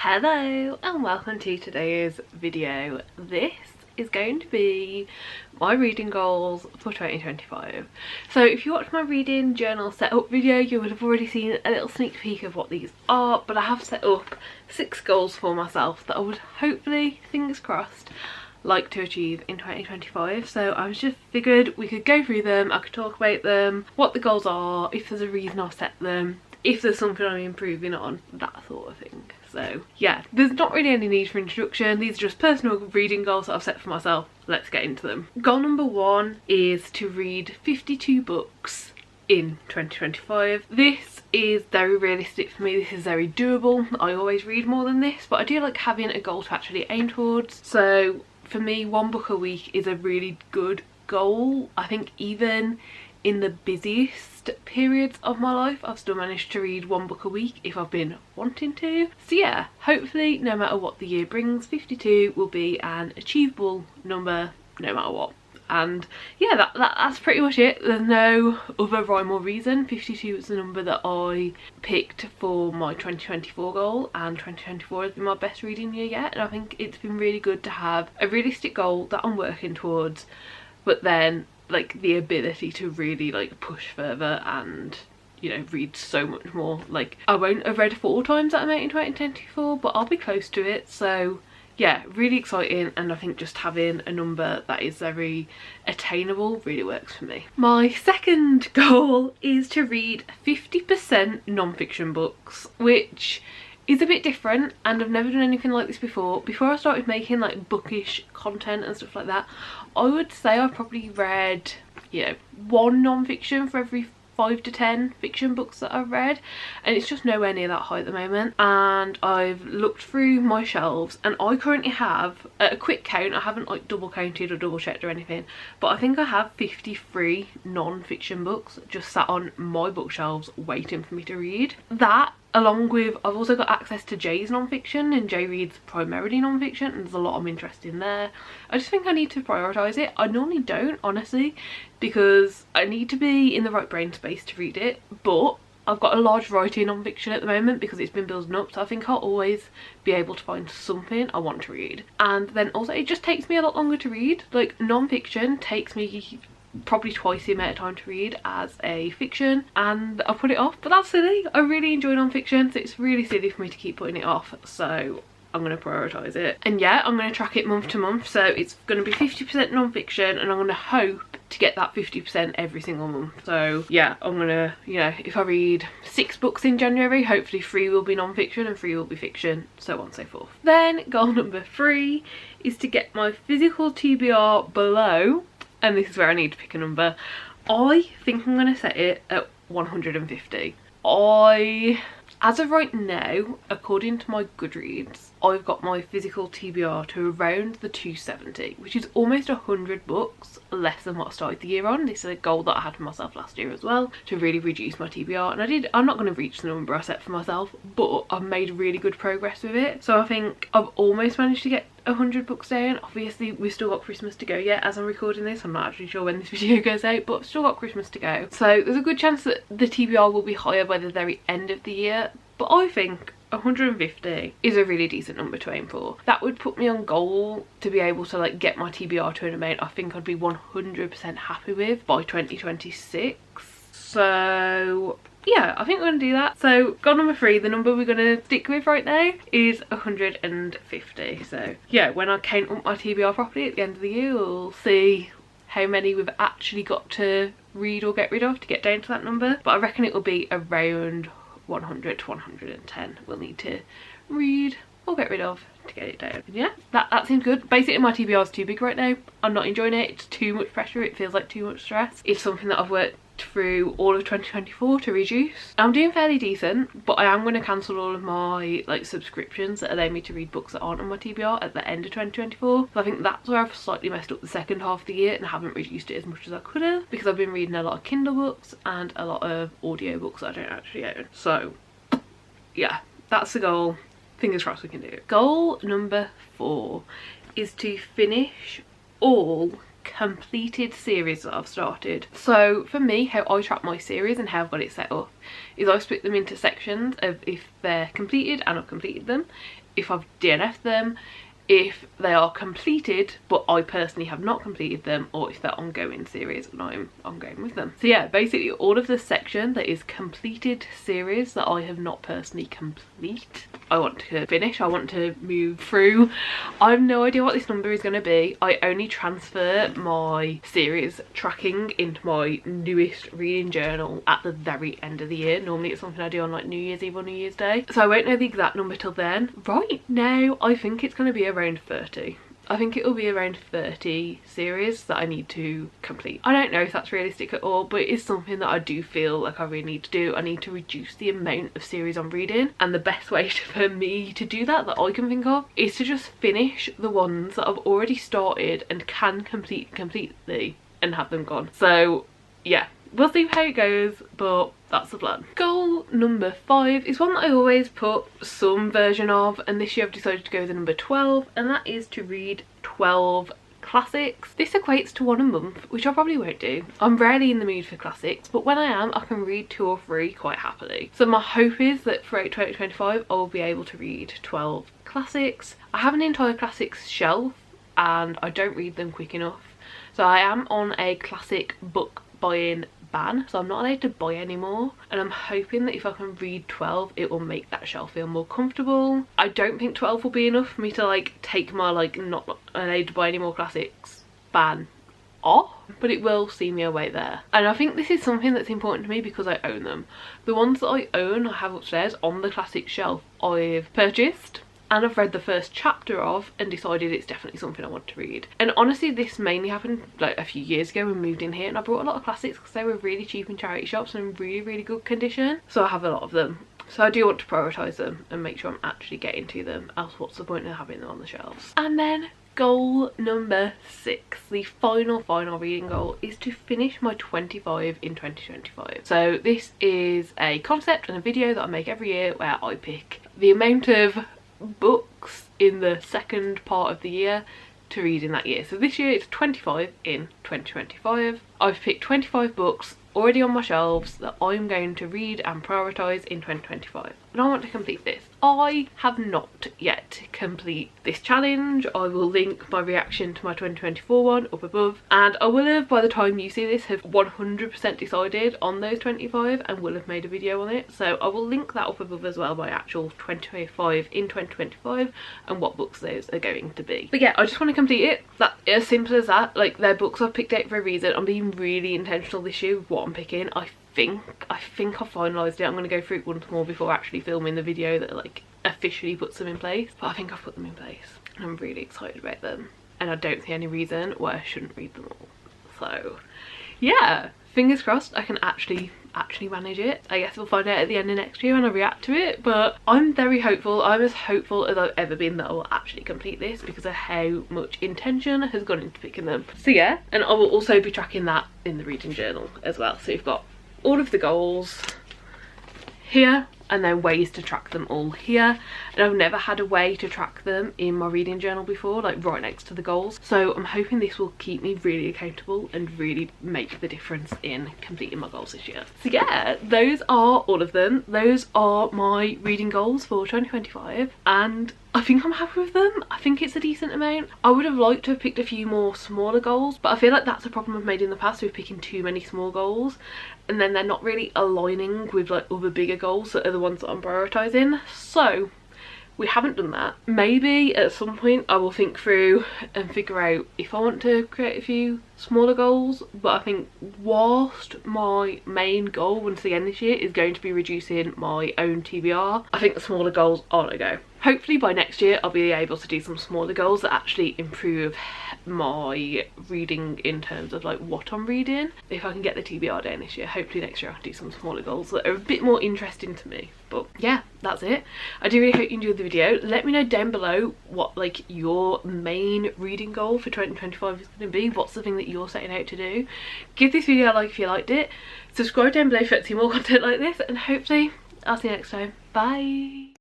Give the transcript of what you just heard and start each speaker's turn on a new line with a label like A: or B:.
A: Hello and welcome to today's video. This is going to be my reading goals for 2025. So if you watched my reading journal setup video, you would have already seen a little sneak peek of what these are, but I have set up 6 goals for myself that I would hopefully, fingers crossed, like to achieve in 2025. So I just figured we could go through them, I could talk about them, what the goals are, if there's a reason I've set them, if there's something I'm improving on, that sort of thing. So yeah, there's not really any need for introduction. These are just personal reading goals that I've set for myself. Let's get into them. Goal number 1 is to read 52 books in 2025. This is very realistic for me. This is very doable. I always read more than this, but I do like having a goal to actually aim towards. So for me, 1 book a week is a really good goal. I think even in the busiest periods of my life, I've still managed to read 1 book a week if I've been wanting to. So yeah, hopefully no matter what the year brings, 52 will be an achievable number no matter what. And yeah, that's pretty much it. There's no other rhyme or reason. 52 is the number that I picked for my 2024 goal, and 2024 has been my best reading year yet, and I think it's been really good to have a realistic goal that I'm working towards, but then like the ability to really like push further and, you know, read so much more. Like I won't have read 4 times that amount in 2024, but I'll be close to it. So yeah, really exciting, and I think just having a number that is very attainable really works for me. My second goal is to read 50% non-fiction books, which is a bit different, and I've never done anything like this before. Before I started making like bookish content and stuff like that, I would say I probably read, you know, 1 non-fiction for every 5 to 10 fiction books that I've read, and it's just nowhere near that high at the moment. And I've looked through my shelves, and I currently have, at a quick count, I haven't like double counted or double checked or anything, but I think I have 53 non-fiction books just sat on my bookshelves waiting for me to read. That, along with, I've also got access to Jay's non-fiction, and Jay reads primarily non-fiction, and there's a lot I'm interested in there. I just think I need to prioritise it. I normally don't, honestly, because I need to be in the right brain space to read it, but I've got a large variety of non-fiction at the moment because it's been building up, so I think I'll always be able to find something I want to read. And then also it just takes me a lot longer to read. Like non-fiction takes me probably twice the amount of time to read as a fiction, and I put it off, but that's silly. I really enjoy non-fiction, so it's really silly for me to keep putting it off, so I'm going to prioritise it. And yeah, I'm going to track it month to month, so it's going to be 50% non-fiction, and I'm going to hope to get that 50% every single month. So yeah, I'm going to, you know, if I read 6 books in January, hopefully 3 will be non-fiction and 3 will be fiction, so on and so forth. Then goal number 3 is to get my physical TBR below, and this is where I need to pick a number. I think I'm going to set it at 150. As of right now, according to my Goodreads, I've got my physical TBR to around the 270, which is almost 100 books less than what I started the year on. This is a goal that I had for myself last year as well, to really reduce my TBR, and I'm not going to reach the number I set for myself, but I've made really good progress with it. So I think I've almost managed to get 100 books down. Obviously we've still got Christmas to go yet as I'm recording this. I'm not actually sure when this video goes out, but I've still got Christmas to go, so there's a good chance that the TBR will be higher by the very end of the year. But I think 150 is a really decent number to aim for. That would put me on goal to be able to like get my TBR to an amount I think I'd be 100% happy with by 2026. So yeah, I think we're going to do that. So goal number 3, the number we're going to stick with right now, is 150. So yeah, when I count up my TBR properly at the end of the year, we'll see how many we've actually got to read or get rid of to get down to that number. But I reckon it will be around 100 to 110 we'll need to read or get rid of to get it down. And yeah, that seems good. Basically my TBR is too big right now. I'm not enjoying it. It's too much pressure. It feels like too much stress. It's something that I've worked through all of 2024 to reduce. I'm doing fairly decent, but I am going to cancel all of my like subscriptions that allow me to read books that aren't on my TBR at the end of 2024. So I think that's where I've slightly messed up the second half of the year and haven't reduced it as much as I could have, because I've been reading a lot of Kindle books and a lot of audio books that I don't actually own. So yeah, that's the goal. Fingers crossed we can do it. Goal number 4 is to finish all completed series that I've started. So for me, how I track my series and how I've got it set up is I split them into sections of if they're completed and I've completed them,
B: if I've DNF'd them, if they are completed but I personally have not completed them, or if they're ongoing series and I'm ongoing with them. So yeah, basically all of the section that is completed series that I have not personally complete, I want to finish, I want to move through. I have no idea what this number is going to be. I only transfer my series tracking into my newest reading journal at the very end of the year. Normally it's something I do on like New Year's Eve or New Year's Day, so I won't know the exact number till then. Right now I think it's going to be around 30. I think it will be around 30 series that I need to complete. I don't know if that's realistic at all, but it is something that I do feel like I really need to do. I need to reduce the amount of series I'm reading, and the best way for me to do that I can think of is to just finish the ones that I've already started and can complete completely and have them gone. So yeah, we'll see how it goes, but that's the plan. Goal number 5 is one that I always put some version of, and this year I've decided to go with the number 12, and that is to read 12 classics. This equates to one a month, which I probably won't do. I'm rarely in the mood for classics, but when I am, I can read 2 or 3 quite happily. So my hope is that throughout 2025 I will be able to read 12 classics. I have an entire classics shelf and I don't read them quick enough. So I am on a classic book buying ban, so I'm not allowed to buy anymore, and I'm hoping that if I can read 12 it will make that shelf feel more comfortable. I don't think 12 will be enough for me to like take my like not allowed to buy any more classics ban off, but it will see me away there. And I think this is something that's important to me because I own them. The ones that I own, I have upstairs on the classic shelf, I've purchased and I've read the first chapter of and decided it's definitely something I want to read. And honestly, this mainly happened like a few years ago when we moved in here, and I brought a lot of classics because they were really cheap in charity shops and in really good condition, so I have a lot of them. So I do want to prioritise them and make sure I'm actually getting to them, else what's the point of having them on the shelves. And then goal number 6, the final reading goal, is to finish my 25 in 2025. So this is a concept and a video that I make every year where I pick the amount of books in the second part of the year to read in that year. So this year it's 25 in 2025. I've picked 25 books already on my shelves that I'm going to read and prioritise in 2025, and I want to complete this. I have not yet complete this challenge. I will link my reaction to my 2024 one up above, and I will have, by the time you see this, have 100% decided on those 25 and will have made a video on it, so I will link that up above as well, my actual 25 in 2025 and what books those are going to be. But yeah, I just want to complete it. That's as simple as that. Like, they're books I've picked out for a reason. I'm being really intentional this year with what I'm picking. I think I've finalised it. I'm going to go through it once more before actually filming the video that like officially puts them in place, but I think I've put them in place and I'm really excited about them, and I don't see any reason why I shouldn't read them all. So yeah, fingers crossed I can actually manage it. I guess we'll find out at the end of next year when I react to it, but I'm very hopeful. I'm as hopeful as I've ever been that I will actually complete this because of how much intention has gone into picking them. So yeah, and I will also be tracking that in the reading journal as well. So you've got all of the goals here and then ways to track them all here, and I've never had a way to track them in my reading journal before, like right next to the goals, so I'm hoping this will keep me really accountable and really make the difference in completing my goals this year. So yeah, those are all of them. Those are my reading goals for 2025, and I think I'm happy with them. I think it's a decent amount. I would have liked to have picked a few more smaller goals, but I feel like that's a problem I've made in the past with picking too many small goals, and then they're not really aligning with like other bigger goals that are the ones that I'm prioritising. So we haven't done that. Maybe at some point I will think through and figure out if I want to create a few smaller goals, but I think whilst my main goal once again this year is going to be reducing my own TBR, I think the smaller goals are to go. Hopefully by next year I'll be able to do some smaller goals that actually improve my reading in terms of like what I'm reading. If I can get the TBR down this year, hopefully next year I can do some smaller goals that are a bit more interesting to me. But yeah, that's it. I do really hope you enjoyed the video. Let me know down below what like your main reading goal for 2025 is going to be. What's the thing that you're setting out to do? Give this video a like if you liked it. Subscribe down below if you want to see more content like this, and hopefully I'll see you next time. Bye.